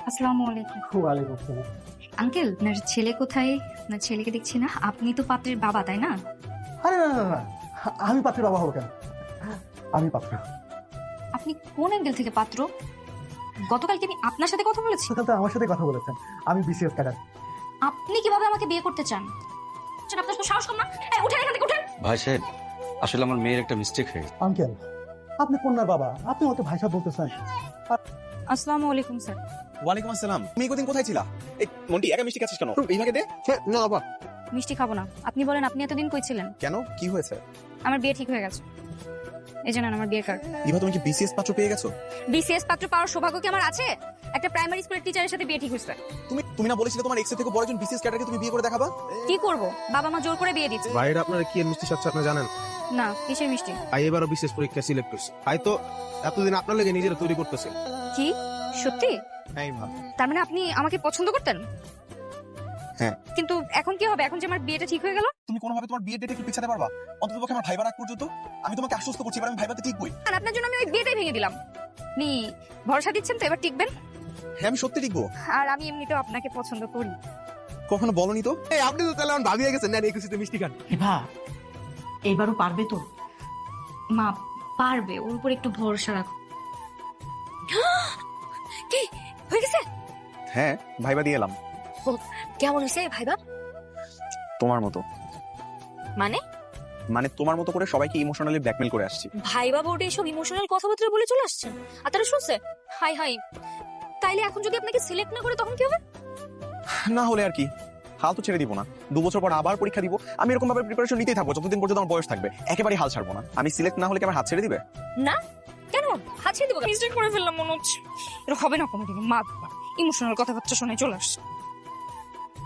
আসসালামু আলাইকুম। ওয়ালাইকুম আসসালাম। আঙ্কেল, আপনার ছেলে কোথায়? আপনার ছেলেকে দেখছি না। আপনি তো পাত্রের বাবা, তাই না? আরে না না না, আমি পাত্রের বাবা হবো কেন? আমি পাত্র। আপনি কোন অ্যাঙ্গেল থেকে পাত্র? গতকালকে আমি আপনার সাথে কথা বলেছি। সকাল তো আমার সাথে কথা বলেছেন। আমি বিসিএস ক্যাডার। আপনি কিভাবে আমাকে বিয়ে করতে চান? আপনার তো সাহস কম না? এই উঠেন এখান থেকে, উঠেন। ভাই সাহেব, আসলে আমার মেয়ের একটা মিস্টেক হয়ে গেছে। আঙ্কেল, আপনি কন্যার বাবা, আপনি আমাকে ভাই সাহেব বলতেছেন? আসসালামু আলাইকুম স্যার। ওয়ালাইকুম আসসালাম। তুমি কদিন কোথায় ছিলা? এই মন্টি একা মিষ্টি খাচ্ছিস কেন? এই ভাগে দে। না বাবা। মিষ্টি খাবো না। আপনি বলেন, আপনি এতদিন কই ছিলেন? কেন, কি হয়েছে? আমার বিয়ে ঠিক হয়ে গেছে। এই জানেন আমার বিয়ের কার্ড। ইভা, তুমি কি বিসিএস পাত্র পেয়ে গেছো? বিসিএস পাত্র পাওয়ার সৌভাগ্য কি আমার আছে? একটা প্রাইমারি স্কুলের টিচারের সাথে বিয়ে ঠিক হয়েছে। তুমি না বলেছিলে তোমার এক্সের থেকে বড় একজন বিসিএস ক্যাডারকে তুমি বিয়ে করে দেখাবা? কি করব? বাবা মা জোর করে বিয়ে দিচ্ছে। ভাইয়ের আপনারা কি এর মিষ্টি সাথে আপনি জানেন? না, কিসের মিষ্টি? ভাই এবারও বিশেষ পরীক্ষা সিলেক্ট করছে। ভাই তো এতদিন আপনার লেগে নিজেরা তৈরি করতেছে। কি সত্যি? হ্যাঁ ভাব। তার মানে আপনি আমাকে পছন্দ করতেন? হ্যাঁ। কিন্তু এখন কি হবে? এখন যে আমার বিয়েটা ঠিক হয়ে গেল? তুমি কোনোভাবে তোমার বিয়ের ডেটে কি পিছাতে পারবা? অন্ততপক্ষে আমার ভাইবার আগ পর্যন্ত আমি তোমাকে আশ্বস্ত করছি, এবার আমি ভাইবাতে টিকবই। আর আপনার জন্য আমি ওই বিয়েটাই ভেঙে দিলাম। আপনি ভরসা দিচ্ছেন তো এবার টিকবেন? হ্যাঁ, আমি সত্যি টিকবো। আর আমি এমনিতেও আপনাকে পছন্দ করি। কখনো বলনি তো? এই আপনি তো তাহলে আমার ভাবি হয়ে গেছেন, নেন এই খুশিতে মিষ্টি খান। এভা, এইবারও পারবে তো? মা পারবে, ওর উপর একটু ভরসা রাখো। কি হয়ে গেছে? হ্যাঁ, ভাইবা দিয়ে এলাম। কেমন হয়েছে ভাইবা? তোমার মতো। মানে মানে তোমার মতো করে সবাইকে ইমোশনালি ব্ল্যাকমেল করে আসছি। ভাইবা বোর্ডে এসব ইমোশনাল কথাবার্তা বলে চলে আসছেন, আর তারা শুনছে? High high. তাইলে এখন যদি আপনাকে সিলেক্ট না করে তখন কি হবে? না হলে আর কি, হাল তো ছেড়ে দিব না। 2 বছর পর আবার পরীক্ষা দিব। আমি এরকম ভাবে প্রিপারেশন নিতেই থাকবো যতদিন পর্যন্ত আমার বয়স থাকবে। একেবারে হাল ছাড়বো না। আমি সিলেক্ট না হলে কি আমার হাত ছেড়ে দিবে? না, কেন? হাত ছেড়ে দিব? মিস্টেক করে ফেললাম মনে হচ্ছে। এটা হবে না কোনোদিন। মা ইমোশনাল কথাবার্তা শুনে চলে আসছে।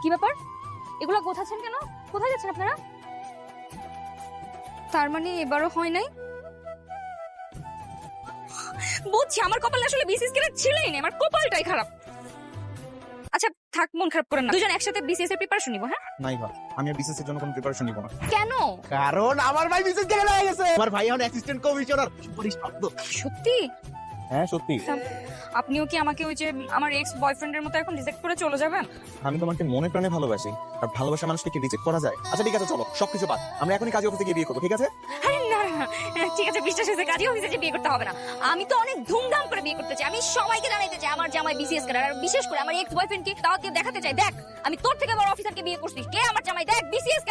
কি ব্যাপার? এগুলো গোছাচ্ছেন কেন? কোথায় যাচ্ছেন আপনারা? তার মানে এবারও হয় নাই? বুঝছি, আমার কপালে আসলে বিসিএস কেন ছিলই না, আমার কপালটাই খারাপ। আচ্ছা থাক, মন খারাপ করেন না। দুজন একসাথে বিসিএস এর প্রিপারেশন নিব। হ্যাঁ, নাই ভাই, আমি আর বিসিএস এর জন্য কোনো প্রিপারেশন নিব না। কেন? কারণ আমার ভাই বিশেষ ক্যাডার হয়ে গেছে। আমার ভাই এখন অ্যাসিস্ট্যান্ট কমিশনার। সুপারিশ প্রাপ্ত। সত্যি? হ্যাঁ সত্যি। আপনিও কি আমাকে ওই যে আমার এক্স বয়ফ্রেন্ডের মতো এখন রিজেক্ট করে চলে যাবেন? আমি তোমাকে মনে প্রাণে ভালোবাসি, আর ভালোবাসা মানুষকে কি রিজেক্ট করা যায়? আচ্ছা ঠিক আছে, চলো সবকিছু বাদ, আমরা এখনই কাজে অফিসে গিয়ে বিয়ে করবো, ঠিক আছে? আরে না না, ঠিক আছে, বিশ্বাস হয়েছে। কাজী অফিসে যে বিয়ে করতে হবে না। আমি তো অনেক ধুমধাম করে বিয়ে করতে চাই। আমি সবাইকে জানাইতে চাই আমার জামাই বিসিএস করে, আর বিশেষ করে আমার এক্স বয়ফ্রেন্ডকে দাওয়াত দিয়ে দেখাতে চাই, দেখ আমি তোর থেকে বড় অফিসারকে বিয়ে করছি। কে আমার জামাই? দেখ বিসিএস